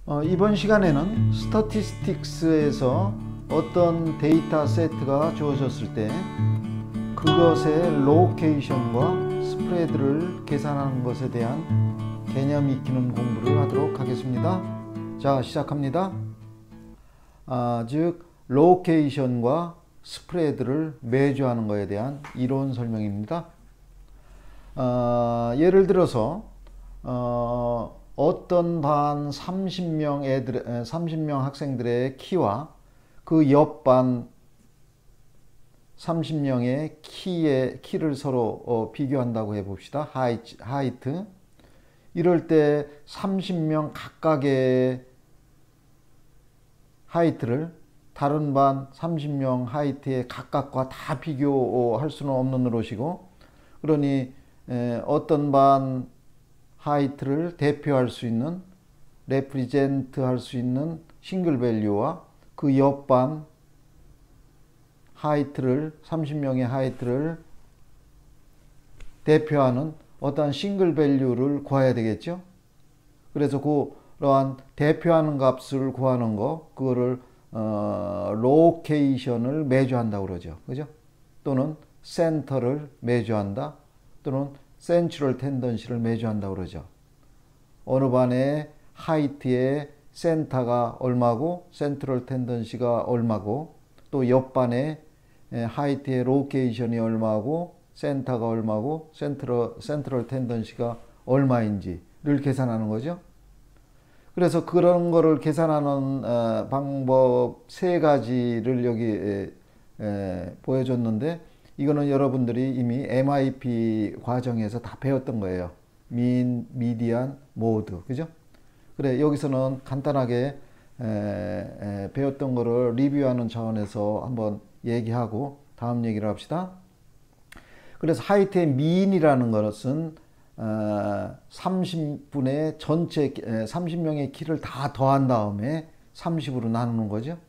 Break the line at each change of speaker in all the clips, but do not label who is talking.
이번 시간에는 스태티스틱스에서 어떤 데이터 세트가 주어졌을 때 그것의 로케이션과 스프레드를 계산하는 것에 대한 개념 익히는 공부를 하도록 하겠습니다. 자, 시작합니다. 즉 로케이션과 스프레드를 매주하는 것에 대한 이론 설명입니다. 예를 들어서 어떤 반 30명 학생들의 키와 그 옆반 30명의 키를 서로 비교한다고 해봅시다. 하이트. 이럴 때 30명 각각의 하이트를 다른 반 30명 하이트의 각각과 다 비교할 수는 없는 노릇이고, 그러니 어떤 반 하이트를 대표할 수 있는, 레프리젠트 할 수 있는 싱글 밸류와 그 옆반 하이트를, 30명의 하이트를 대표하는 어떠한 싱글 밸류를 구해야 되겠죠. 그래서 그러한 대표하는 값을 구하는 거, 그거를 로케이션을 매주한다고 그러죠. 그죠? 또는 센터를 매주한다. 또는 센트럴 텐던시를 매주한다고 그러죠. 어느 반의 하이트의 센터가 얼마고 센트럴 텐던시가 얼마고, 또 옆반의 하이트의 로케이션이 얼마고 센터가 얼마고 센트럴 텐던시가 얼마인지를 계산하는 거죠. 그래서 그런 거를 계산하는 방법 세 가지를 여기 보여줬는데, 이거는 여러분들이 이미 MIP 과정에서 다 배웠던 거예요. 민, 미디안, 모드. 그죠? 그래, 여기서는 간단하게 배웠던 거를 리뷰하는 차원에서 한번 얘기하고 다음 얘기를 합시다. 그래서 하이트의 민이라는 것은 30분의 전체 30명의 키를 다 더한 다음에 30으로 나누는 거죠.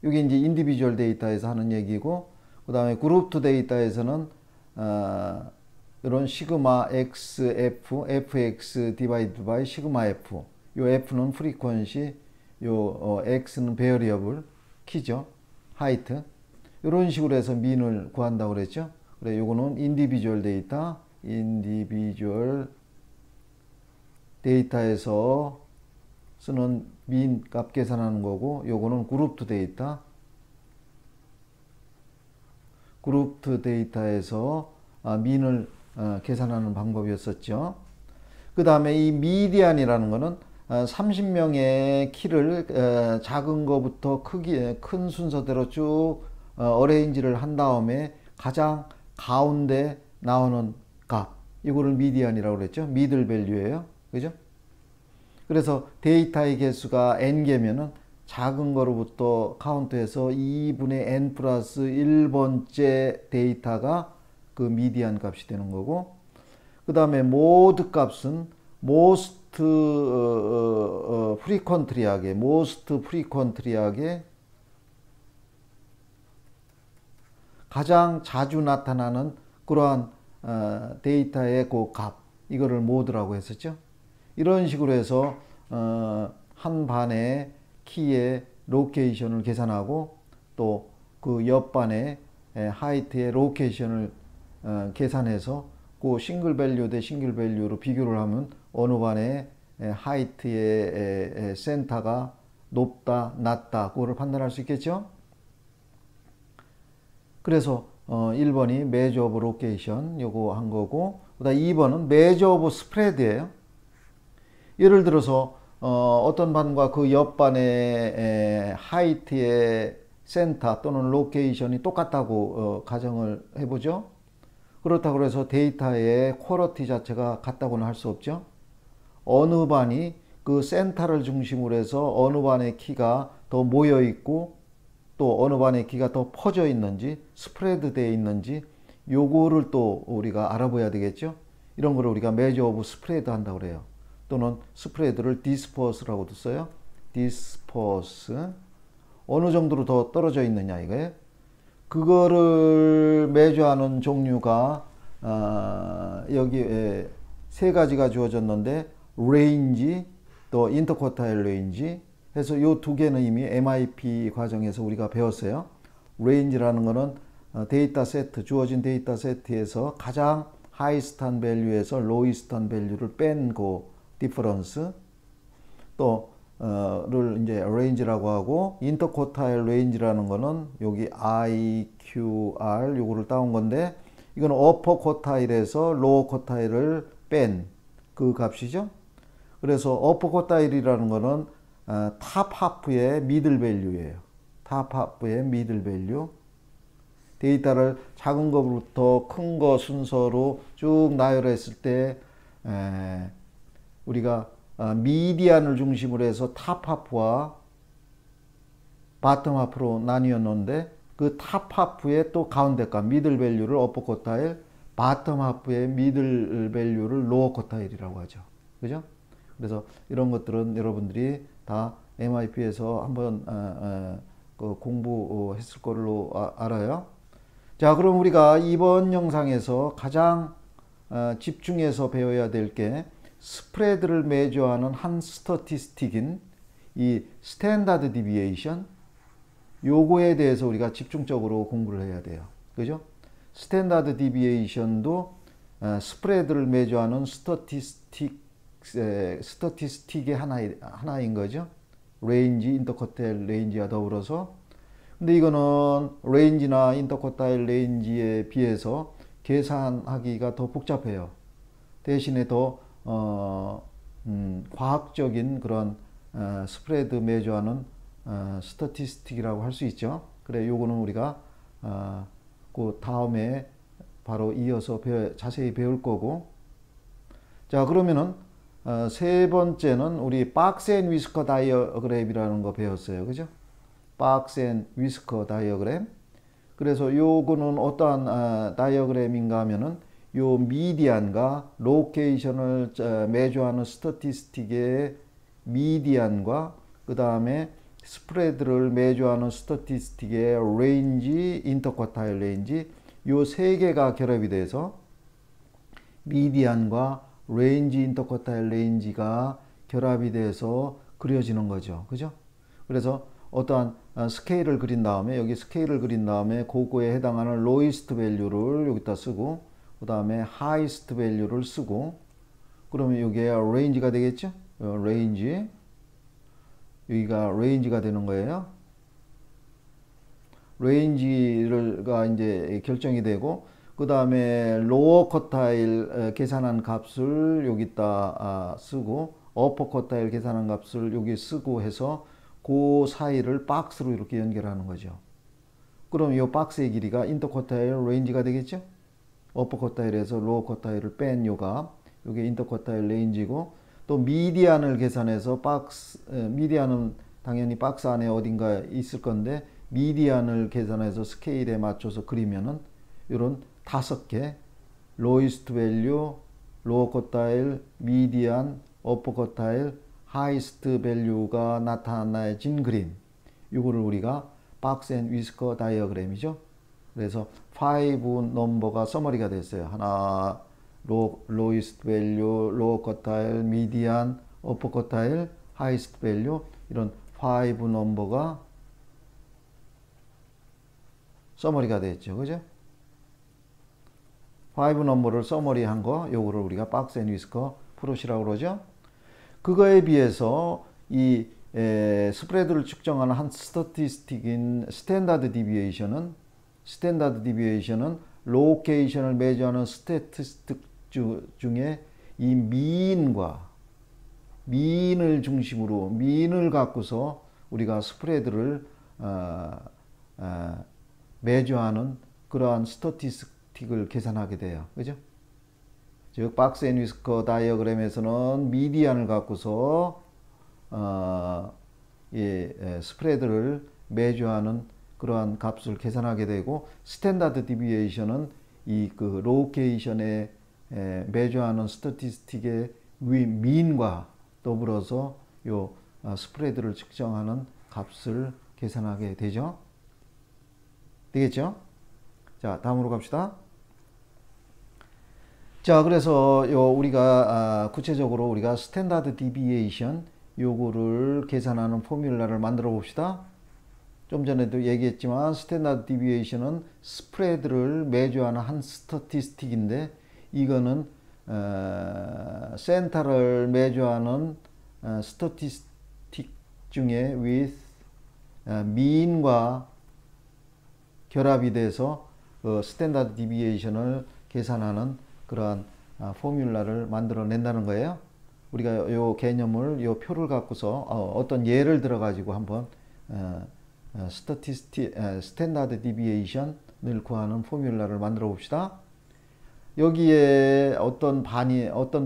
이게 이제 인디비주얼 데이터에서 하는 얘기고, 그 다음에 그룹2 데이터에서는 이런 시그마 xf, fx 디바이드 바이 시그마 f, 요 f는 프리퀀시, 요 x는 베어리어블, 키죠, 하이트. 이런 식으로 해서 민을 구한다고 그랬죠. 그래, 요거는 인디비주얼 데이터, 인디비주얼 데이터에서 쓰는 민 값 계산하는 거고, 요거는 그룹2 데이터, 그룹2 데이터에서 민을 계산하는 방법이었었죠. 그 다음에 이 미디안이라는 거는 30명의 키를 작은 거부터 큰 순서대로 쭉 어레인지를 한 다음에 가장 가운데 나오는 값, 이거를 미디안이라고 그랬죠. 미들 밸류예요. 그죠? 그래서 데이터의 개수가 n개면은 작은 거로부터 카운트해서 2분의 n 플러스 1번째 데이터가 그 미디안 값이 되는 거고, 그 다음에 모드 값은 most frequently하게 가장 자주 나타나는 그러한 데이터의 그 값, 이거를 모드라고 했었죠. 이런 식으로 해서 한 반의 키의 로케이션을 계산하고, 또 그 옆반의 하이트의 로케이션을 계산해서 그 싱글 밸류 대 싱글 밸류로 비교를 하면 어느 반의 하이트의 센터가 높다, 낮다, 그거를 판단할 수 있겠죠. 그래서 1번이 measure of location, 요거 한 거고, 그다음 2번은 measure of spread예요. 예를 들어서 어떤 반과 그 옆반의 하이트의 센터 또는 로케이션이 똑같다고 가정을 해보죠. 그렇다고 해서 데이터의 퀄리티 자체가 같다고는 할 수 없죠. 어느 반이 그 센터를 중심으로 해서 어느 반의 키가 더 모여 있고, 또 어느 반의 키가 더 퍼져 있는지, 스프레드 되어 있는지, 요거를 또 우리가 알아봐야 되겠죠. 이런 거를 우리가 measure of spread 한다고 그래요. 또는 스프레드를 disperse라고도 써요. disperse. 어느 정도로 더 떨어져 있느냐 이거예요. 그거를 매주하는 종류가 여기 세 가지가 주어졌는데, range, 또 인터쿼타일 레인지 해서 요 두 개는 이미 MIP 과정에서 우리가 배웠어요. 레인지라는 거는 데이터 세트, 주어진 데이터 세트에서 가장 하이스트한 밸류에서 로이스트한 밸류를 뺀 그 디퍼런스 또를 이제 레인지라고 하고, 인터쿼타일 레인지라는 거는 여기 IQR 요거를 따온 건데, 이거는 어퍼 쿼타일에서 로어 쿼타일을 뺀 그 값이죠. 그래서 어퍼 쿼타일이라는 거는 탑 하프의 미들 밸류예요. 탑 하프의 미들 밸류. 데이터를 작은 것부터 큰 거 순서로 쭉 나열했을 때 우리가 미디안을 중심으로 해서 탑 하프와 바텀 하프로 나뉘었는데, 그 탑 하프의 또 가운데 값 미들 밸류를 어퍼 쿼타일, 바텀 하프의 미들 밸류를 로어 쿼타일이라고 하죠. 그죠? 그래서 이런 것들은 여러분들이 다 MIP에서 한번 공부했을 걸로 알아요. 자, 그럼 우리가 이번 영상에서 가장 집중해서 배워야 될 게 스프레드를 매조하는 한 스태티스틱인 이 스탠다드 디비에이션, 요거에 대해서 우리가 집중적으로 공부를 해야 돼요. 그죠? 스탠다드 디비에이션도 스프레드를 매조하는 스태티스틱의 하나인 거죠. 레인지, 인터쿼타일 레인지와 더불어서. 근데 이거는 레인지나 인터쿼타일 레인지에 비해서 계산하기가 더 복잡해요. 대신에 더 과학적인 그런 스프레드 매조하는 스태티스틱이라고 할 수 있죠. 그래, 요거는 우리가 그 다음에 바로 이어서 자세히 배울 거고. 자, 그러면은 세 번째는 우리 박스 앤 위스커 다이어그램이라는 거 배웠어요. 그죠? 박스 앤 위스커 다이어그램. 그래서 요거는 어떠한 다이어그램인가 하면은 요 미디안과 로케이션을 매조하는 스태티스틱의 미디안과 그 다음에 스프레드를 매조하는 스태티스틱의 레인지, 인터쿼타일 레인지, 요 세 개가 결합이 돼서 미디안과 레인지, 인터쿼타일 레인지가 결합이 돼서 그려지는 거죠. 그죠? 그래서 어떠한 스케일을 그린 다음에, 여기 스케일을 그린 다음에 그거에 해당하는 로이스트 밸류를 여기다 쓰고, 그 다음에 하이스트 밸류를 쓰고, 그러면 여기에 레인지가 되겠죠? 레인지. 여기가 레인지가 되는 거예요. 레인지가 이제 결정이 되고, 그 다음에 로어 쿼타일 계산한 값을 여기다 쓰고, 어퍼 쿼타일 계산한 값을 여기 쓰고 해서 그 사이를 박스로 이렇게 연결하는 거죠. 그럼 이 박스의 길이가 인터쿼타일 레인지가 되겠죠? 어퍼 쿼타일에서 로어 쿼타일을 뺀 요가, 요게 인터쿼타일 레인지고, 또 미디안을 계산해서 미디안은 당연히 박스 안에 어딘가 있을 건데, 미디안을 계산해서 스케일에 맞춰서 그리면은 이런 5개 로이스트 밸류, 로어 쿼타일, 미디안, 어퍼 쿼타일, 하이스트 밸류가 나타나진 그림, 이거를 우리가 박스 앤 위스커 다이어그램이죠. 그래서 5 넘버가 서머리가 됐어요. 하나, 로이스트 밸류, 로어 쿼타일, 미디안, 어퍼 쿼타일, 하이스트 밸류, 이런 5 넘버가 서머리가 됐죠. 그죠? 5 넘버를 서머리 한 거, 요거를 우리가 박스 앤 위스커 프로시라고 그러죠. 그거에 비해서 이 스프레드를 측정하는 한 스태티스틱인 스탠다드 디비에이션은 로케이션을 매조하는 스태티스틱 중에 이 민을 중심으로, 민을 갖고서 우리가 스프레드를 매조하는 그러한 스태티스틱을 계산하게 돼요. 그죠? 즉 박스 앤 위스커 다이어그램에서는 미디안을 갖고서 스프레드를 매조하는 그러한 값을 계산하게 되고, 스탠다드 디비에이션은 이 그 로케이션에 매조하는 스태티스틱의 민과 더불어서 요 스프레드를 측정하는 값을 계산하게 되죠. 되겠죠? 자, 다음으로 갑시다. 자, 그래서 우리가 구체적으로 우리가 스탠다드 디비에이션 요거를 계산하는 포뮬라를 만들어 봅시다. 좀 전에도 얘기했지만 스탠다드 디비에이션은 스프레드를 매주하는 한 스태티스틱인데 이거는 센터를 매주하는 스태티스틱 중에 with mean과 결합이 돼서 스탠다드 디비에이션을 계산하는 그러한 포뮬라를 만들어 낸다는 거예요. 우리가 요 개념을 요 표를 갖고서 어떤 예를 들어 가지고 한번 스탠다드 디비에이션을 구하는 포뮬라를 만들어 봅시다. 여기에 어떤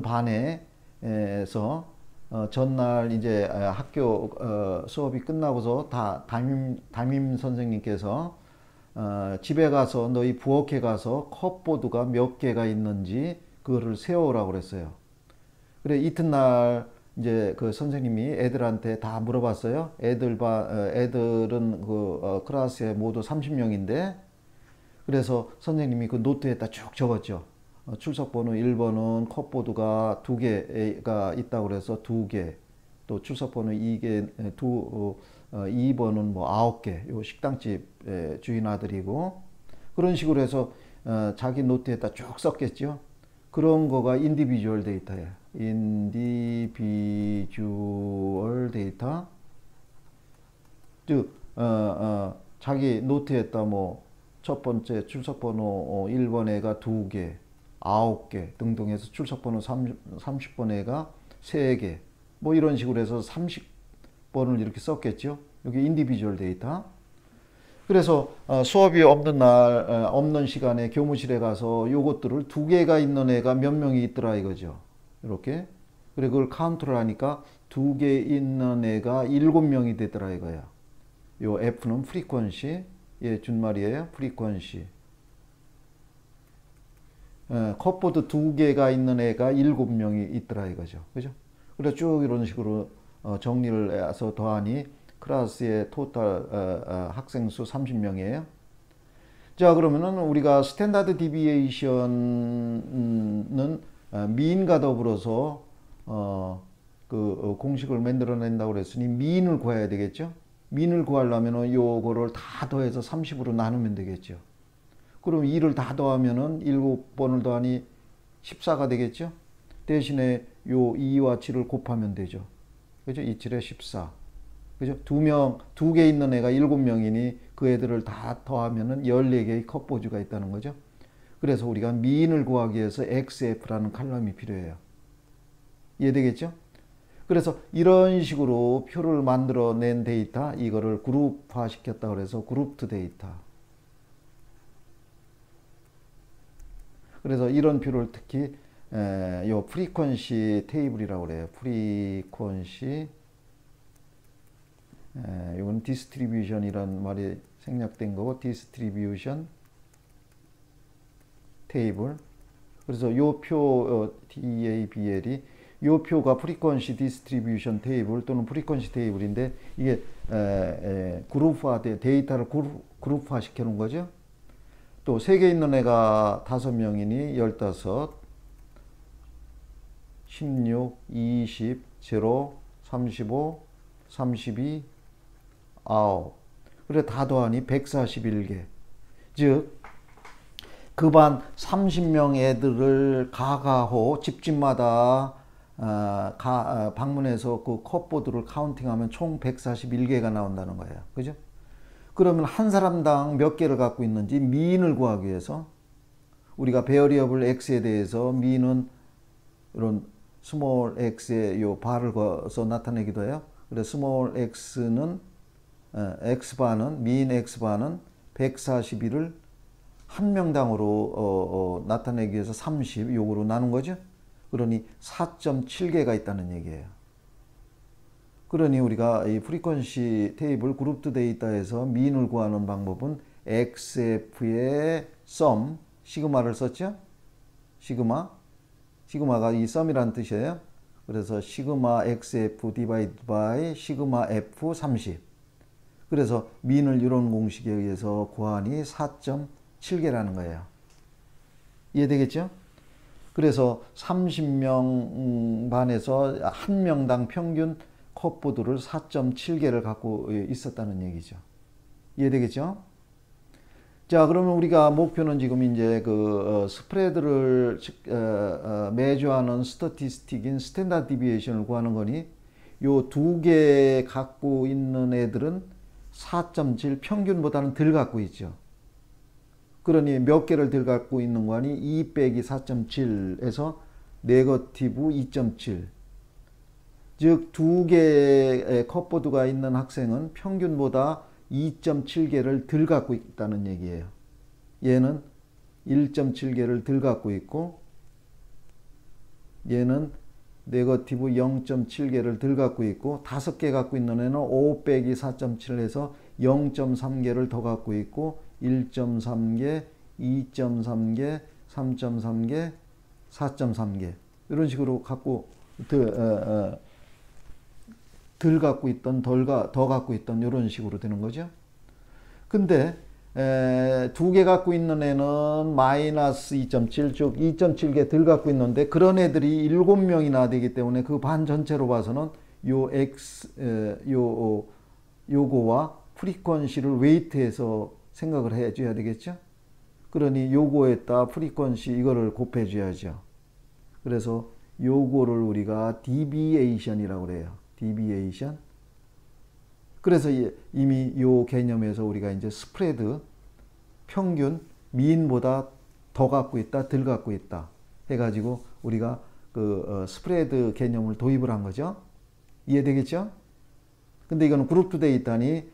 반에서 전날 이제 학교 수업이 끝나고서 담임 선생님께서 집에 가서 너희 부엌에 가서 컵보드가 몇 개가 있는지 그거를 세워오라고 그랬어요. 그래 이튿날 이제 그 선생님이 애들한테 다 물어봤어요. 애들은 그 클래스에 모두 30명인데 그래서 선생님이 그 노트에다 쭉 적었죠. 출석번호 1번은 컵보드가 2개가 있다고 그래서 2개, 또 출석번호 2번은 뭐 9개, 요 식당집 주인 아들이고 그런 식으로 해서 자기 노트에다 쭉 썼겠죠. 그런 거가 인디비주얼 데이터예요. 인디비주얼 데이터. 즉 자기 노트에다 뭐 첫 번째 출석번호 1번 애가 2개, 9개 등등 해서 출석번호 30번 애가 3개 뭐 이런 식으로 해서 30번을 이렇게 썼겠죠. 여기 인디비주얼 데이터. 그래서 수업이 없는 시간에 교무실에 가서 요것들을 2개가 있는 애가 몇 명이 있더라 이거죠. 이렇게. 그래 그걸 카운트를 하니까 2개 있는 애가 7명이 되더라 이거야. 요 F는 프리퀀시, 예, 준말이에요. 프리퀀시. 컵보드 2개가 있는 애가 7명이 있더라 이거죠. 그죠? 그래 쭉 이런 식으로 정리를 해서 더하니 클래스의 토탈 학생 수 30명이에요. 자, 그러면은 우리가 스탠다드 디비에이션은 미인과 더불어서 그 공식을 만들어낸다고 그랬으니 미인을 구해야 되겠죠. 미인을 구하려면은 요거를 다 더해서 30으로 나누면 되겠죠. 그럼 2를 다 더하면은 7번을 더하니 14가 되겠죠. 대신에 요 2와 7을 곱하면 되죠. 그죠? 2, 7에 14. 그죠? 2개 있는 애가 7명이니 그 애들을 다 더하면은 14개의 컵보드가 있다는 거죠. 그래서 우리가 미인을 구하기 위해서 XF라는 칼럼이 필요해요. 이해되겠죠? 그래서 이런 식으로 표를 만들어낸 데이터, 이거를 그룹화 시켰다 그래서 그룹드 데이터. 그래서 이런 표를 특히 요 프리퀀시 테이블이라고 그래요. 프리퀀시 이건 디스트리뷰션이란 말이 생략된 거고 디스트리뷰션 테이블. 그래서 요 표 DABL이 요 표가 프리퀀시 디스트리뷰션 테이블 또는 프리퀀시 테이블인데 이게 그룹화 데이터를 그룹화 시켜 놓은 거죠. 또 3개 있는 애가 5명이니 15, 16, 20, 0, 35, 32, 9. 그래 다 더하니 141개. 즉 그 반 30명 애들을 가가호 집집마다 방문해서 그 컵보드를 카운팅하면 총 141개가 나온다는 거예요. 그죠? 그러면 한 사람당 몇 개를 갖고 있는지 미인을 구하기 위해서 우리가 베어리어블 x에 대해서 미인은 이런 스몰 x에 요 바를 걸어서 나타내기도 해요. 그래서 스몰 x는 x바는 미인 x바는 141을 한 명당으로 나타내기 위해서 30 요거로 나눈 거죠. 그러니 4.7개가 있다는 얘기예요. 그러니 우리가 이 프리퀀시 테이블 그룹드 데이터에서 미인을 구하는 방법은 XF의 sum, 시그마를 썼죠? 시그마가 이 sum이라는 뜻이에요. 그래서 시그마 XF divided by 시그마 F 30. 그래서 미인을 이런 공식에 의해서 구하니 4.7개라는 거예요. 이해되겠죠? 그래서 30명 반에서 한 명당 평균 컵보드를 4.7개를 갖고 있었다는 얘기죠. 이해되겠죠? 자, 그러면 우리가 목표는 지금 이제 스프레드를 매주하는 스태티스틱인 스탠다드 디비에이션을 구하는 거니, 요 두 개 갖고 있는 애들은 4.7 평균보다는 덜 갖고 있죠. 그러니 몇 개를 덜 갖고 있는 거 아니? 2 빼기 4.7에서 네거티브 2.7. 즉, 두 개의 컵보드가 있는 학생은 평균보다 2.7개를 덜 갖고 있다는 얘기예요. 얘는 1.7개를 덜 갖고 있고, 얘는 네거티브 0.7개를 덜 갖고 있고, 5개 갖고 있는 애는 5 빼기 4.7에서 0.3개를 더 갖고 있고, 1.3개, 2.3개, 3.3개, 4.3개 이런 식으로 갖고 덜 갖고 있던 더 갖고 있던 이런 식으로 되는 거죠. 근데 두 개 갖고 있는 애는 마이너스 2.7, 즉 2.7개 덜 갖고 있는데 그런 애들이 7명이나 되기 때문에 그 반 전체로 봐서는 요거와 프리퀀시를 웨이트해서 생각을 해줘야 되겠죠. 그러니 요거에다 프리퀀시 이거를 곱해 줘야죠. 그래서 요거를 우리가 디비에이션이라고 그래요. 디비에이션. 그래서 이미 요 개념에서 우리가 이제 스프레드 평균 미인보다 더 갖고 있다, 덜 갖고 있다 해가지고 우리가 스프레드 개념을 도입을 한 거죠. 이해되겠죠? 근데 이거는 그룹 투 데이터니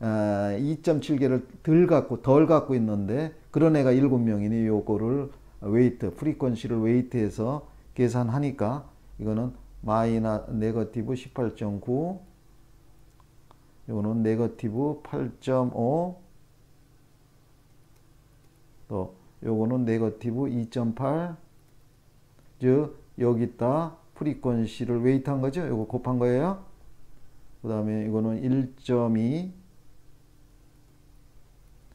2.7개를 덜 갖고 있는데 그런 애가 7명이니 요거를 웨이트, 프리퀀시를 웨이트해서 계산하니까 이거는 네거티브 18.9, 요거는 네거티브 8.5, 또 요거는 네거티브 2.8, 즉 여기다 프리퀀시를 웨이트한 거죠. 요거 곱한 거예요. 그 다음에 이거는 1.2,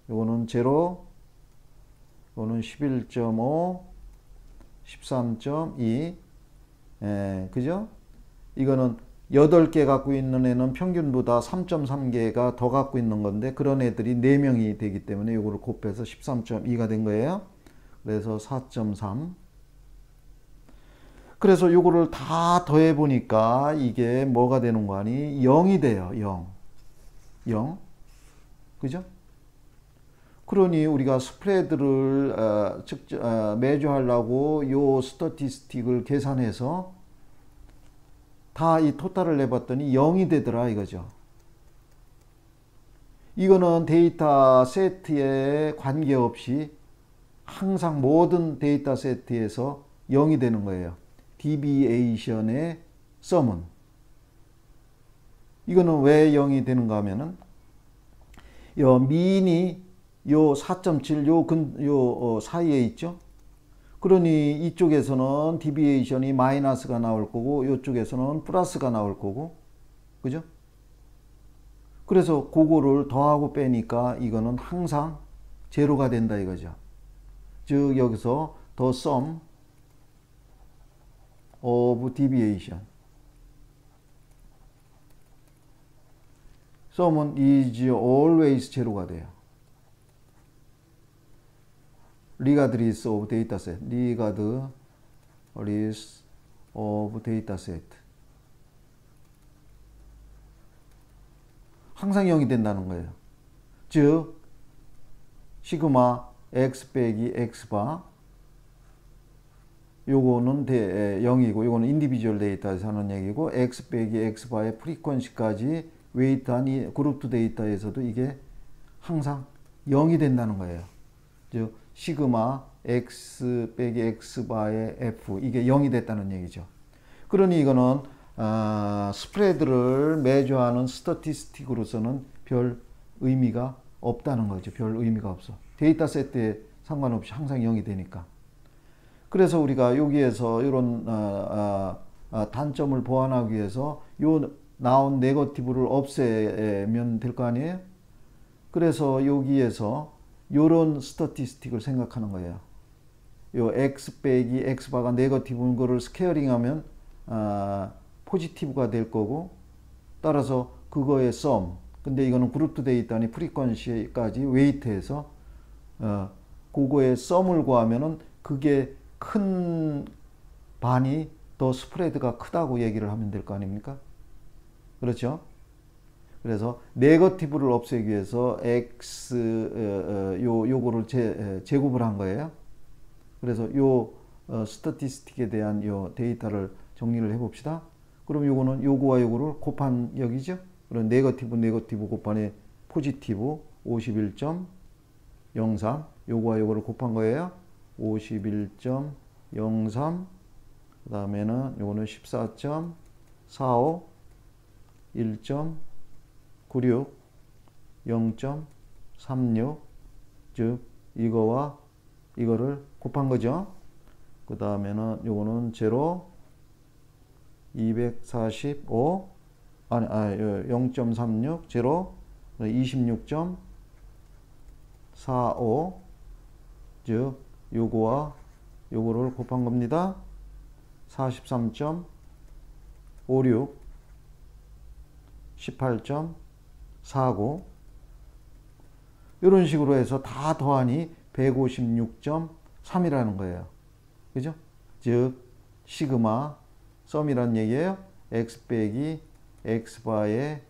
요거는 0, 요거는 11.5, 13.2, 그죠? 이거는 8개 갖고 있는 애는 평균보다 3.3개가 더 갖고 있는 건데 그런 애들이 4명이 되기 때문에 요거를 곱해서 13.2가 된 거예요. 그래서 4.3. 그래서 요거를 다 더해 보니까 이게 뭐가 되는 거 아니? 0이 돼요. 0. 그죠? 그러니 우리가 스프레드를 매주하려고 요 스태티스틱을 계산해서 다 이 토탈을 내봤더니 0이 되더라 이거죠. 이거는 데이터 세트에 관계없이 항상 모든 데이터 세트에서 0이 되는 거예요. 디비에이션의 썸은. 이거는 왜 0이 되는가 하면은 요 미인이 요 4.7 요 사이에 있죠. 그러니 이쪽에서는 디비에이션이 마이너스가 나올 거고 이쪽에서는 플러스가 나올 거고, 그죠? 그래서 그거를 더하고 빼니까 이거는 항상 제로가 된다 이거죠. 즉 여기서 the sum of deviation, sum은 is always 제로가 돼요. regardless of dataset, regardless of dataset. 항상 0이 된다는 거예요. 즉 시그마 x 빼기 x바, 요거는 0이고 요거는 인디비주얼 데이터에서 하는 얘기고, x 빼기 x바의 프리퀀시까지 웨이트한 이 그룹 투 데이터에서도 이게 항상 0이 된다는 거예요. 즉 시그마 x 빼기 x바의 f, 이게 0이 됐다는 얘기죠. 그러니 이거는 스프레드를 매주하는 스태티스틱으로서는 별 의미가 없다는 거죠. 별 의미가 없어. 데이터 세트에 상관없이 항상 0이 되니까. 그래서 우리가 여기에서 이런 단점을 보완하기 위해서 요 나온 네거티브를 없애면 될 거 아니에요? 그래서 여기에서 요런 스태티스틱을 생각하는 거예요. 요 x 빼기 x바가 네거티브인 거를 스케어링하면 포지티브가 될 거고, 따라서 그거의 sum. 근데 이거는 그룹도 데이터니 프리퀀시까지 웨이트해서 그거의 sum을 구하면은 그게 큰 반이 더 스프레드가 크다고 얘기를 하면 될 거 아닙니까? 그렇죠? 그래서 네거티브를 없애기 위해서 요거를 제곱을 한 거예요. 그래서 요 스태티스틱에 대한 요 데이터를 정리를 해 봅시다. 그럼 요거는 요거와 요거를 곱한 여기죠. 그럼 네거티브 곱하니 포지티브 51.03 요거와 요거를 곱한 거예요. 51.03 그 다음에는 요거는 14.45 1.96 0.36 즉 이거와 이거를 곱한 거죠. 그 다음에는 요거는 0 245 0.36 0 26.45 즉 요거와 요거를 곱한 겁니다. 43.56 18.49 이런 식으로 해서 다 더하니 156.3이라는 거예요. 그죠? 즉 시그마 썸이란 얘기예요. x 빼기 x바의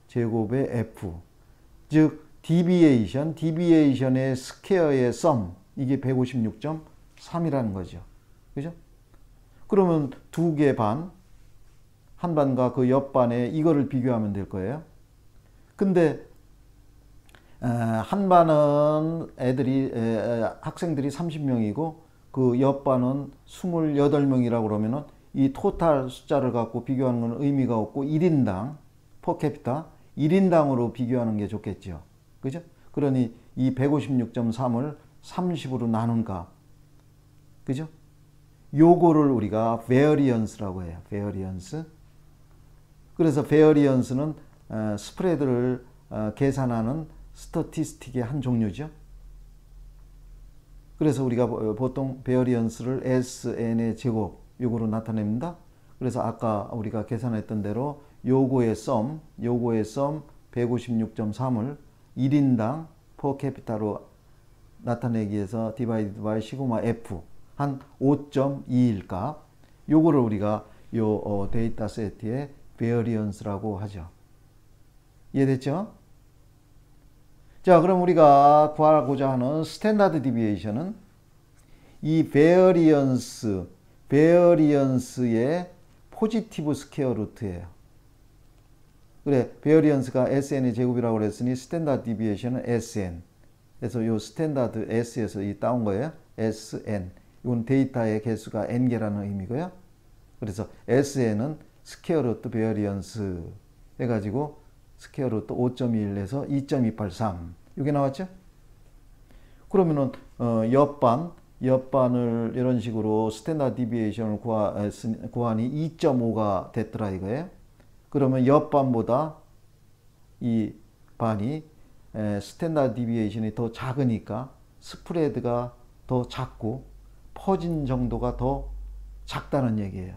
제곱의 f 즉 디비에이션의 스퀘어의 썸 이게 156.3이라는 거죠. 그죠? 그러면 두 개 반, 한 반과 그 옆반에 이거를 비교하면 될 거예요. 근데 한 반은 학생들이 30명이고 그 옆반은 28명이라고 그러면은 이 토탈 숫자를 갖고 비교하는 건 의미가 없고 1인당 퍼캐피타 1인당으로 비교하는 게 좋겠죠. 그죠? 그러니 이 156.3을 30으로 나눈 값. 그죠? 요거를 우리가 variance라고 해요. variance. 그래서 variance는 스프레드를 계산하는 스태티스틱의 한 종류죠. 그래서 우리가 보통 variance를 SN의 제곱 요거로 나타냅니다. 그래서 아까 우리가 계산했던 대로 요거의 sum 156.3을 1인당 per capita로 나타내기 위해서 divided by 시그마 F 한 5.21 값 요거를 우리가 요 데이터 세트의 variance라고 하죠. 이해됐죠? 자, 그럼 우리가 구하고자 하는 스탠다드 디비에이션은 이 베어리언스의 포지티브 스퀘어 루트예요. 그래, 베어리언스가 SN의 제곱이라고 그랬으니 스탠다드 디비에이션은 SN. 그래서 요 스탠다드 S에서 이 따온 거예요. SN. 이건 데이터의 개수가 N개라는 의미고요. 그래서 SN은 스퀘어 루트 베어리언스 해가지고 스퀘어 루트 5.21에서 2.283 이게 나왔죠? 그러면은 옆반을 이런 식으로 스탠다드 디비에이션을 구하니 2.5가 됐더라 이거예요. 그러면 옆반보다 이 반이 스탠다드 디비에이션이 더 작으니까 스프레드가 더 작고 퍼진 정도가 더 작다는 얘기예요.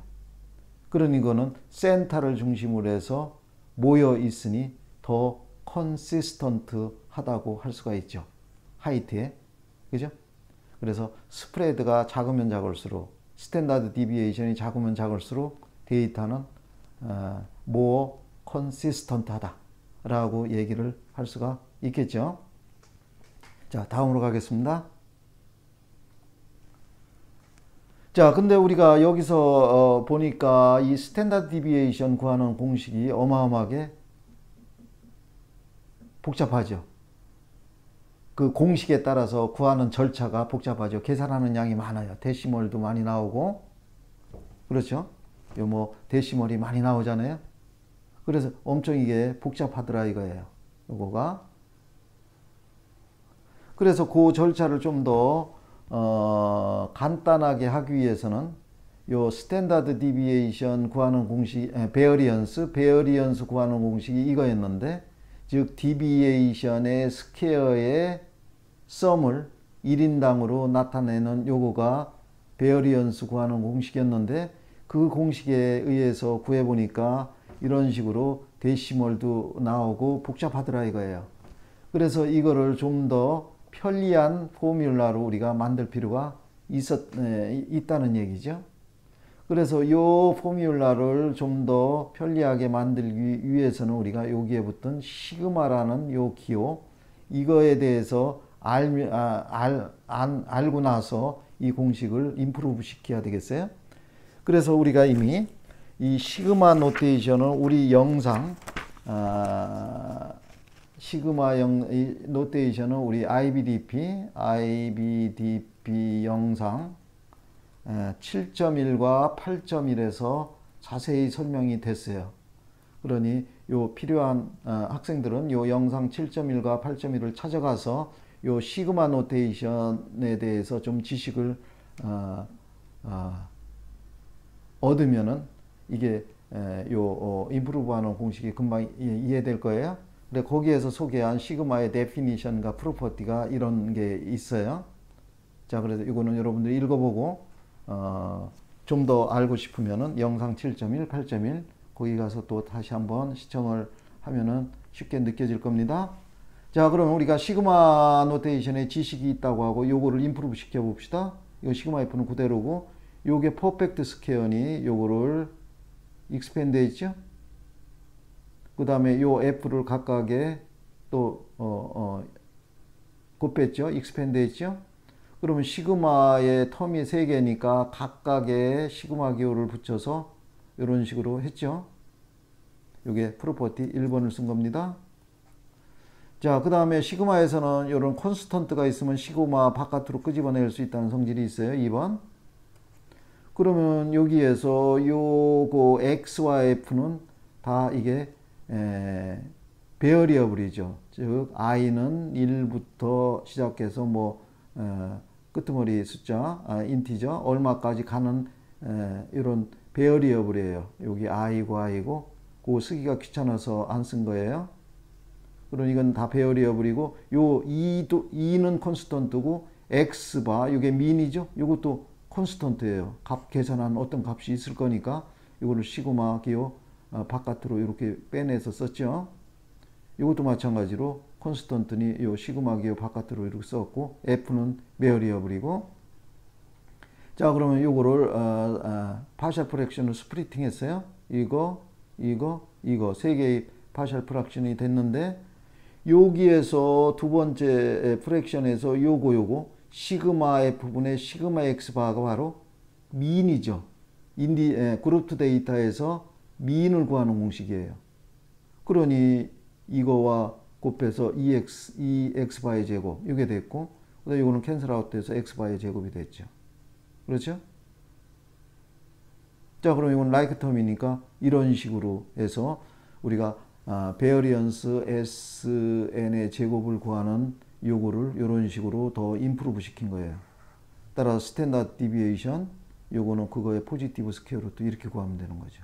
그러니 이거는 센터를 중심으로 해서 모여 있으니 더 컨시스턴트 하다고 할 수가 있죠. 하이트에. 그죠? 그래서 스프레드가 작으면 작을수록 스탠다드 디비에이션이 작으면 작을수록 데이터는 more consistent 하다 라고 얘기를 할 수가 있겠죠. 자, 다음으로 가겠습니다. 자, 근데 우리가 여기서 보니까 이 스탠다드 디비에이션 구하는 공식이 어마어마하게 복잡하죠. 그 공식에 따라서 구하는 절차가 복잡하죠. 계산하는 양이 많아요. 데시멀도 많이 나오고, 그렇죠? 요 뭐 데시멀이 많이 나오잖아요. 그래서 엄청 이게 복잡하더라 이거예요. 요거가. 그래서 그 절차를 좀 더 간단하게 하기 위해서는 요 스탠다드 디비에이션 구하는 공식, 베어리언스 구하는 공식이 이거였는데, 즉 디비에이션의 스퀘어의 썸을 1인당으로 나타내는 요거가 베어리언스 구하는 공식이었는데, 그 공식에 의해서 구해보니까 이런 식으로 데시멀도 나오고 복잡하더라 이거예요. 그래서 이거를 좀 더 편리한 포뮬라로 우리가 만들 필요가 있다는 얘기죠. 그래서 이 포뮬라를 좀 더 편리하게 만들기 위해서는 우리가 여기에 붙은 시그마라는 요 기호, 이거에 대해서 알고 나서 이 공식을 임프루브 시켜야 되겠어요. 그래서 우리가 이미 이 시그마 노테이션을 우리 영상 시그마 노테이션은 우리 IBDP 영상 7.1과 8.1에서 자세히 설명이 됐어요. 그러니 요 필요한 학생들은 요 영상 7.1과 8.1을 찾아가서 요 시그마 노테이션에 대해서 좀 지식을 얻으면은 이게 임프루브하는 공식이 금방 이해될 거예요. 근데 거기에서 소개한 시그마의 데피니션과 프로퍼티가 이런 게 있어요. 자, 그래서 이거는 여러분들이 읽어보고 좀 더 알고 싶으면은 영상 7.1, 8.1 거기 가서 또 다시 한번 시청을 하면은 쉽게 느껴질 겁니다. 자, 그럼 우리가 시그마 노테이션에 지식이 있다고 하고 요거를 임프루브 시켜 봅시다. 이거 시그마 F는 그대로고 요게 퍼펙트 스퀘어니 요거를 익스펜드 했죠. 그 다음에 요 F를 각각에 또 곱했죠. 익스펜드 했죠. 그러면 시그마의 텀이 3개니까 각각의 시그마 기호를 붙여서 이런 식으로 했죠. 요게 프로퍼티 1번을 쓴 겁니다. 자, 그 다음에 시그마에서는 이런 콘스턴트가 있으면 시그마 바깥으로 끄집어낼 수 있다는 성질이 있어요. 2번. 그러면 여기에서 요거 X와 F는 다 이게 베어리어블이죠. 즉 i는 1부터 시작해서 뭐 끄트머리 숫자 인티저 얼마까지 가는 이런 베어리어블이에요. 여기 i고 i고 그거 쓰기가 귀찮아서 안 쓴 거예요. 그럼 이건 다 베어리어블이고 요 2는 콘스턴트고 x바 이게 민이죠. 이것도 콘스턴트예요. 값 계산한 어떤 값이 있을 거니까 이거를 시그마 기호 바깥으로 이렇게 빼내서 썼죠. 이것도 마찬가지로 콘스턴트니 요 시그마 기호 바깥으로 이렇게 썼고 f는 베어리어블이고 자 그러면 요거를 파셜 프랙션을 스프리팅 했어요. 이거 세 개의 파셜 프랙션이 됐는데 여기에서 두 번째 프랙션에서 요거 시그마 F분의 시그마 X바가 바로 민이죠. 그룹 데이터에서 민을 구하는 공식이에요. 그러니 이거와 곱해서 2x바의 제곱 이게 됐고 그다음에 이거는 캔슬 아웃 돼서 x바의 제곱이 됐죠. 그렇죠? 자, 그럼 이건 라이크 텀이니까 이런 식으로 해서 우리가 베어리언스 SN의 제곱을 구하는 요거를 이런 식으로 더 임프루브 시킨 거예요. 따라서 스탠다드 디비에이션 요거는 그거의 포지티브 스퀘어 루트 이렇게 구하면 되는 거죠.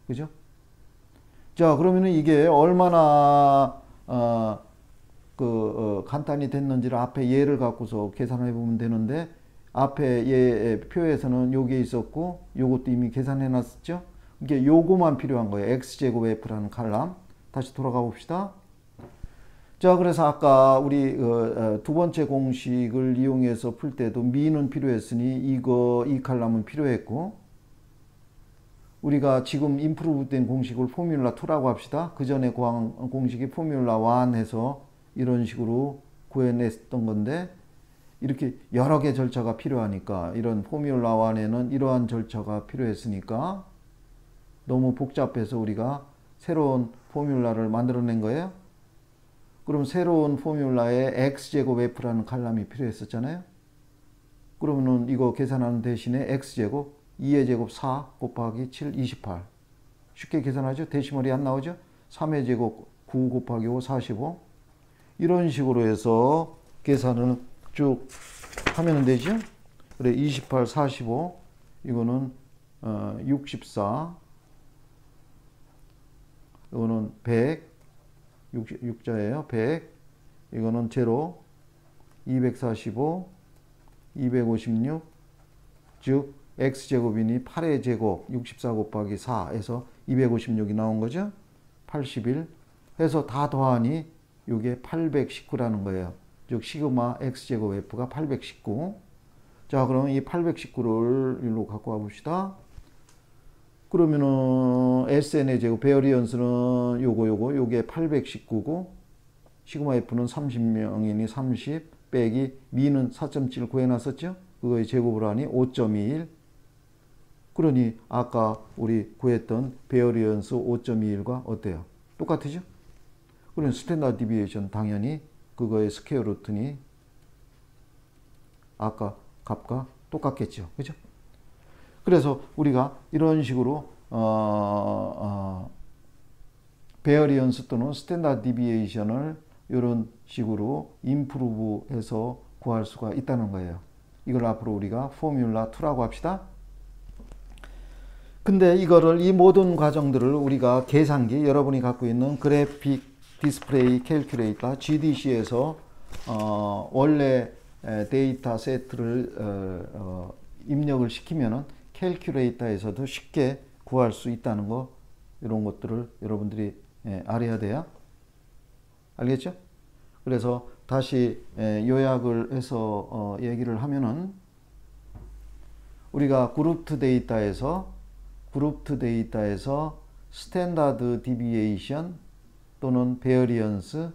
그죠? 자, 그러면은 이게 얼마나 간단히 됐는지를 앞에 예를 갖고서 계산해 보면 되는데 앞에 예 표에서는 요게 있었고 요것도 이미 계산해 놨었죠. 이게 요거만 필요한 거예요. x제곱 f라는 칼럼. 다시 돌아가 봅시다. 자, 그래서 아까 우리 두 번째 공식을 이용해서 풀 때도 미는 필요했으니 이 칼럼은 필요했고 우리가 지금 임프루브 된 공식을 포뮬라 2라고 합시다. 그 전에 구한 공식이 포뮬라 1 해서 이런 식으로 구해냈던 건데 이렇게 여러 개 절차가 필요하니까 이런 포뮬라 1에는 이러한 절차가 필요했으니까 너무 복잡해서 우리가 새로운 포뮬라를 만들어낸 거예요. 그럼 새로운 포뮬라에 x제곱 f라는 칼럼이 필요했었잖아요. 그러면은 이거 계산하는 대신에 x제곱 2의 제곱 4 곱하기 7 28 쉽게 계산하죠. 데시멀이 안 나오죠. 3의 제곱 9 곱하기 5 45 이런 식으로 해서 계산을 쭉 하면 되죠. 그래 28 45 이거는 64 이거는 100 6자예요. 100 이거는 제로 245 256 즉 x제곱이니 8의 제곱 64 곱하기 4에서 256이 나온 거죠. 81 해서 다 더하니 이게 819라는 거예요. 즉 시그마 x제곱 f가 819. 자, 그러면 이 819를 일로 갖고 와 봅시다. 그러면은 SN의 제곱 베어리언스는 요게 819고 시그마 F는 30명이니 30 빼기 미는 4.7 구해놨었죠? 그거의 제곱을 하니 5.21. 그러니 아까 우리 구했던 베어리언스 5.21과 어때요? 똑같으죠? 그러면 스탠다드 디비에이션 당연히 그거의 스퀘어 루트니 아까 값과 똑같겠죠. 그죠? 그래서 우리가 이런 식으로 베어리언스 또는 스탠다드 디비에이션을 이런 식으로 임프루브해서 구할 수가 있다는 거예요. 이걸 앞으로 우리가 포뮬라 2라고 합시다. 근데 이거를 이 모든 과정들을 우리가 계산기 여러분이 갖고 있는 그래픽 디스플레이 캘큘레이터 GDC에서 원래 데이터 세트를 입력을 시키면은 캘큘레이터에서도 쉽게 구할 수 있다는 거, 이런 것들을 여러분들이 알아야 돼요. 알겠죠? 그래서 다시 요약을 해서 얘기를 하면은 우리가 그룹트 데이터에서 스탠다드 디비에이션 또는 베어리언스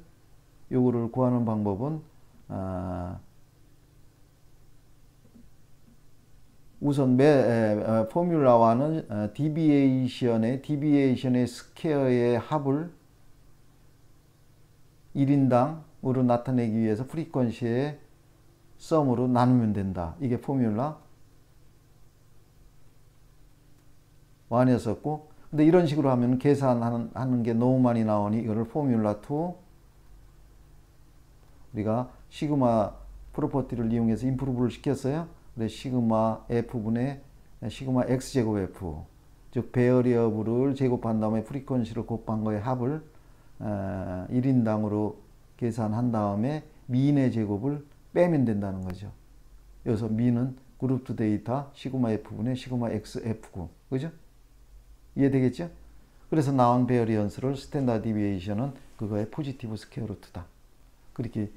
요거를 구하는 방법은 우선 포뮬라와는 디비에이션의 스퀘어의 합을 1인당으로 나타내기 위해서 프리퀀시의 썸으로 나누면 된다. 이게 포뮬라 1이었었고, 근데 이런 식으로 하면 계산하는 게 너무 많이 나오니 이거를 포뮬라 2 우리가 시그마 프로퍼티를 이용해서 임프루브를 시켰어요. 그래서 시그마 f분의 시그마 x제곱 f, 즉 베어리어블을 제곱한 다음에 프리퀀시를 곱한 거의 합을 1인당으로 계산한 다음에 민의 제곱을 빼면 된다는 거죠. 여기서 민은 그룹 데이터 시그마 f분의 시그마 x f고, 그죠? 이해되겠죠? 그래서 나온 베어리언스를 스탠다드 디비에이션은 그거의 포지티브 스퀘어 루트다. 그렇게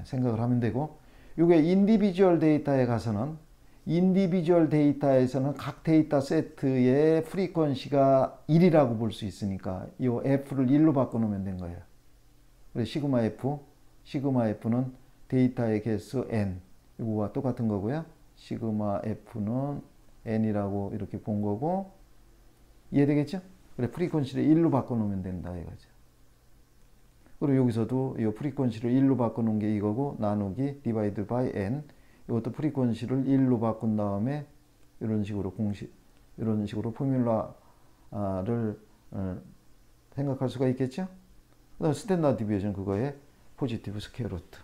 생각을 하면 되고, 이게 인디비주얼 데이터에 가서는 인디비주얼 데이터에서는 각 데이터 세트의 프리퀀시가 1이라고 볼 수 있으니까 이 f를 1로 바꿔놓으면 된 거예요. 그래서 시그마 f는 데이터의 개수 n, 이거와 똑같은 거고요. 시그마 f는 n이라고 이렇게 본 거고, 이해되겠죠? 그래, 프리퀀시를 1로 바꿔놓으면 된다 이거죠. 그리고 여기서도 이 프리퀀시를 1로 바꿔놓은 게 이거고, 나누기 디바이드 바이 n, 이것도 프리퀀시를 1로 바꾼 다음에 이런 식으로 이런 식으로 포뮬라를 생각할 수가 있겠죠? 그다음 스탠다드 디비에이션 그거의 포지티브 스퀘어 루트.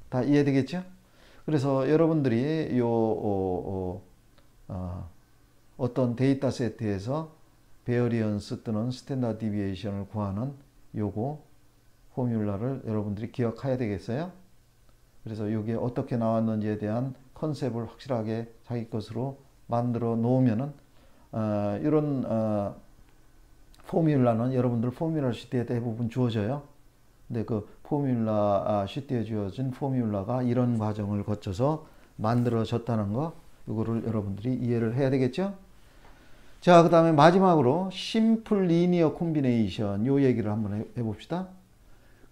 다 이해되겠죠? 그래서 여러분들이 어떤 데이터 세트에서 베어리언스 또는 스탠다드 디비에이션을 구하는 요거 포뮬라를 여러분들이 기억해야 되겠어요. 그래서 이게 어떻게 나왔는지에 대한 컨셉을 확실하게 자기 것으로 만들어 놓으면은 이런 포뮬라는 여러분들 포뮬라 시트에 대부분 주어져요. 근데 그 포뮬라 시트에 주어진 포뮬라가 이런 과정을 거쳐서 만들어졌다는 거, 이거를 여러분들이 이해를 해야 되겠죠? 자, 그 다음에 마지막으로 심플 리니어 콤비네이션 요 얘기를 한번 해봅시다.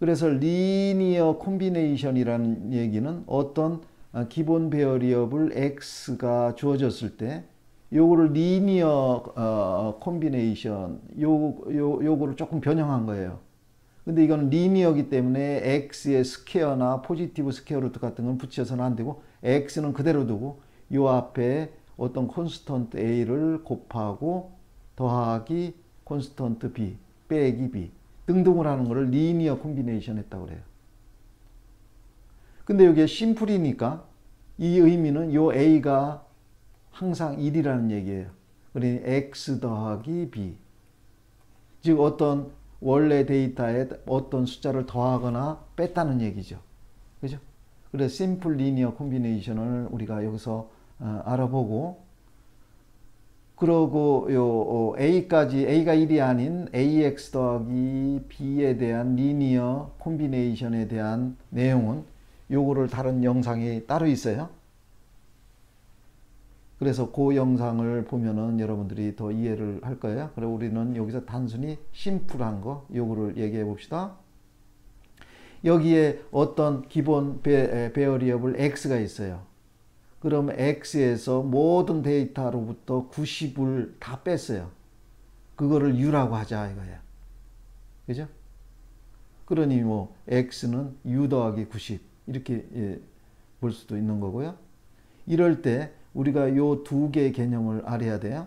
그래서 리니어 콤비네이션이라는 얘기는 어떤 기본 베어리어블 x가 주어졌을 때 요거를 리니어 콤비네이션 요거를 조금 변형한 거예요. 근데 이건 리니어기 때문에 x의 스퀘어나 포지티브 스퀘어 루트 같은 건 붙여서는 안 되고 x는 그대로 두고 요 앞에 어떤 콘스턴트 a를 곱하고 더하기 콘스턴트 b 빼기 b 등등을 하는 것을 리니어 콤비네이션 했다고 그래요. 근데 이게 심플이니까 이 의미는 요 a가 항상 1이라는 얘기예요. 그러니 x 더하기 b, 즉 어떤 원래 데이터에 어떤 숫자를 더하거나 뺐다는 얘기죠. 그죠? 그래서 심플 리니어 콤비네이션을 우리가 여기서 알아보고, 그러고 a까지 a가 1이 아닌 ax 더하기 b에 대한 리니어 콤비네이션에 대한 내용은 요거를 다른 영상이 따로 있어요. 그래서 그 영상을 보면은 여러분들이 더 이해를 할 거예요. 그리고 우리는 여기서 단순히 심플한 거 요거를 얘기해 봅시다. 여기에 어떤 기본 베어리어블 x가 있어요. 그럼 x에서 모든 데이터로부터 90을 다 뺐어요. 그거를 u라고 하자 이거야. 그죠? 그러니 뭐 x는 u 더하기 90 이렇게 볼 수도 있는 거고요. 이럴 때 우리가 요 두 개의 개념을 알아야 돼요.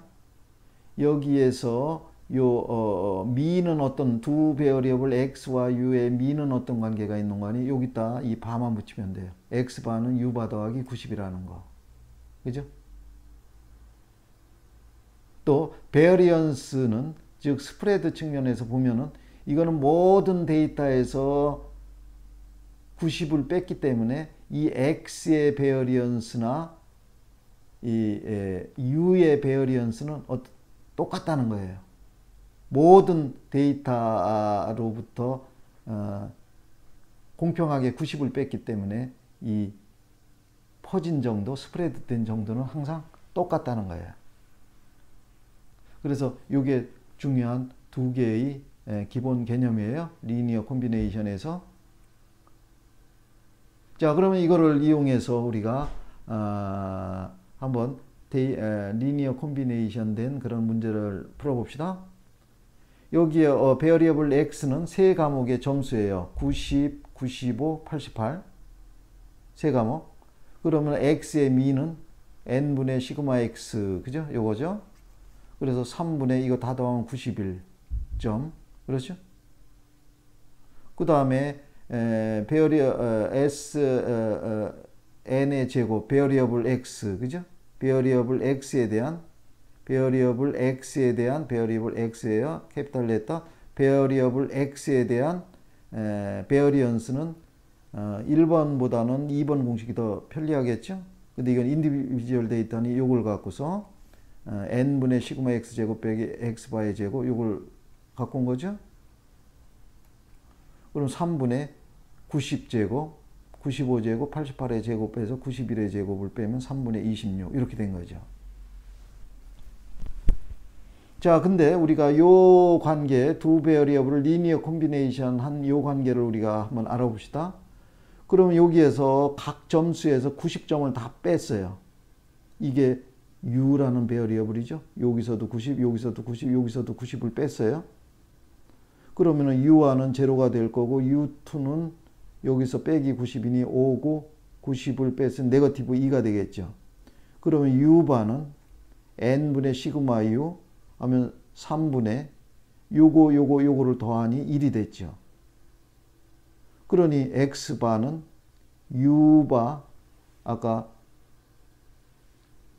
여기에서 미는 어떤 두 베어리어블 x와 u의 미는 어떤 관계가 있는 거 아니? 여기다 이 바만 붙이면 돼요. x바는 u바 더하기 90이라는 거. 그죠? 또 베어리언스는 즉 스프레드 측면에서 보면은 이거는 모든 데이터에서 90을 뺐기 때문에 이 x의 베어리언스나 이 u의 베어리언스는 똑같다는 거예요. 모든 데이터로부터 공평하게 90을 뺐기 때문에 이 퍼진 정도, 스프레드 된 정도는 항상 똑같다는 거예요. 그래서 이게 중요한 두 개의 기본 개념이에요. 리니어 콤비네이션에서. 자, 그러면 이거를 이용해서 우리가 한번 리니어 콤비네이션 된 그런 문제를 풀어봅시다. 여기에 베어리어블 x는 세 과목의 점수예요. 90, 95, 88 세 과목. 그러면 x의 미는 n분의 시그마 x 그죠? 요거죠. 그래서 3분의 이거 다 더하면 91점 그렇죠? 그 다음에 n의 제곱 베어리어블 x 그죠? 베어리어블 x에 대한 베어리어블 x예요. 캐피탈 레터 베어리어블 x에 대한 베어리언스는 1번보다는 2번 공식이 더 편리하겠죠? 근데 이건 인디비주얼 데이터니 요걸 갖고서 n분의 시그마 x 제곱 빼기 x바의 제곱 요걸 갖고 온 거죠? 그럼 3분의 90제곱 95제곱 88의 제곱에서 91의 제곱을 빼면 3분의 26 이렇게 된 거죠. 자, 근데 우리가 요 관계 두 베어리어블을 리니어 콤비네이션 한 요 관계를 우리가 한번 알아봅시다. 그러면 여기에서 각 점수에서 90점을 다 뺐어요. 이게 u라는 베어리어블이죠. 여기서도 90, 여기서도 90, 여기서도 90을 뺐어요. 그러면은 u와는 제로가 될 거고 u2는 여기서 빼기 90이니 5고 90을 뺐으면 네거티브 2가 되겠죠. 그러면 u바는 n분의 시그마 u 하면 3분의 요거를 더하니 1이 됐죠. 그러니 x바는 u바 아까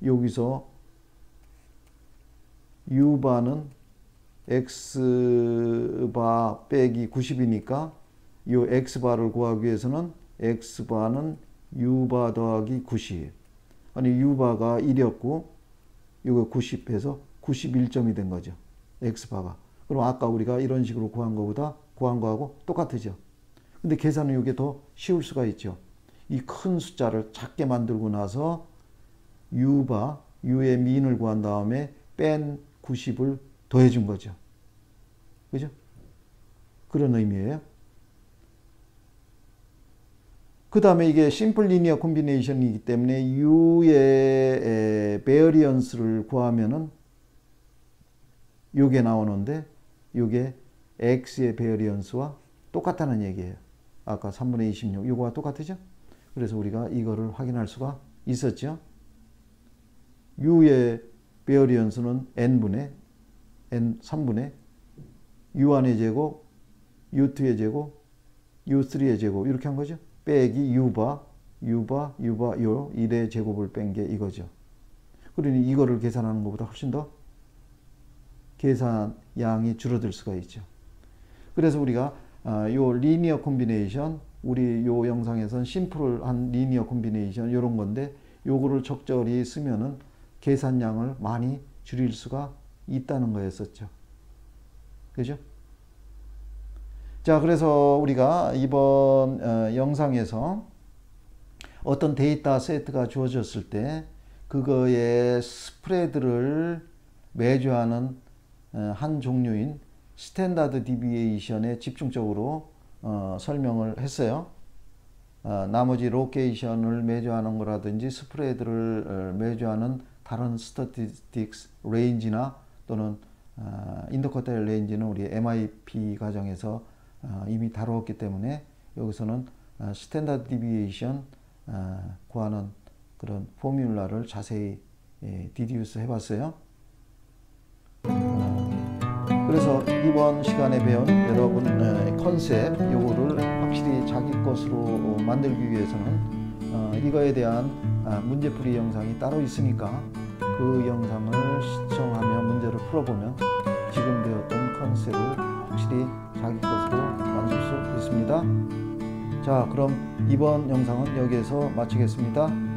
여기서 u바는 x바 빼기 90이니까 이 x바를 구하기 위해서는 x바는 u바 더하기 90 아니 u바가 1이었고 이거 90해서 91점이 된 거죠. x바가. 그럼 아까 우리가 이런 식으로 구한 거하고 똑같으죠. 근데 계산은 이게 더 쉬울 수가 있죠. 이 큰 숫자를 작게 만들고 나서 u의 민을 구한 다음에 뺀 90을 더해 준 거죠. 그죠? 그런 의미예요. 그 다음에 이게 심플 리니어 콤비네이션이기 때문에 u의 베어리언스를 구하면은 요게 나오는데 요게 x의 베어리언스와 똑같다는 얘기예요. 아까 3분의 26 요거와 똑같으죠? 그래서 우리가 이거를 확인할 수가 있었죠. u의 베어리언스는 n분의 3분의 u1의 제곱 u2의 제곱 u3의 제곱 이렇게 한 거죠. 빼기 u바 요 1의 제곱을 뺀 게 이거죠. 그러니 이거를 계산하는 것보다 훨씬 더 계산 양이 줄어들 수가 있죠. 그래서 우리가 요 리니어 콤비네이션 우리 요 영상에선 심플한 리니어 콤비네이션 요런 건데 요거를 적절히 쓰면은 계산량을 많이 줄일 수가 있다는 거였었죠. 그죠? 자, 그래서 우리가 이번 영상에서 어떤 데이터 세트가 주어졌을 때 그거의 스프레드를 매주하는 한 종류인 스탠다드 디비에이션에 집중적으로 설명을 했어요. 나머지 로케이션을 매주하는 거라든지 스프레드를 매주하는 다른 스태티스틱스 레인지나 또는 인더쿼타일 레인지는 우리 MIP 과정에서 이미 다루었기 때문에 여기서는 스탠다드 디비에이션 구하는 그런 포뮬라를 자세히 디듀스 해봤어요. 그래서 이번 시간에 배운 여러분 컨셉 요거를 확실히 자기 것으로 만들기 위해서는 이거에 대한 문제풀이 영상이 따로 있으니까 그 영상을 시청하며 문제를 풀어보면 지금 배웠던 컨셉을 확실히 자기 것으로 만들 수 있습니다. 자, 그럼 이번 영상은 여기에서 마치겠습니다.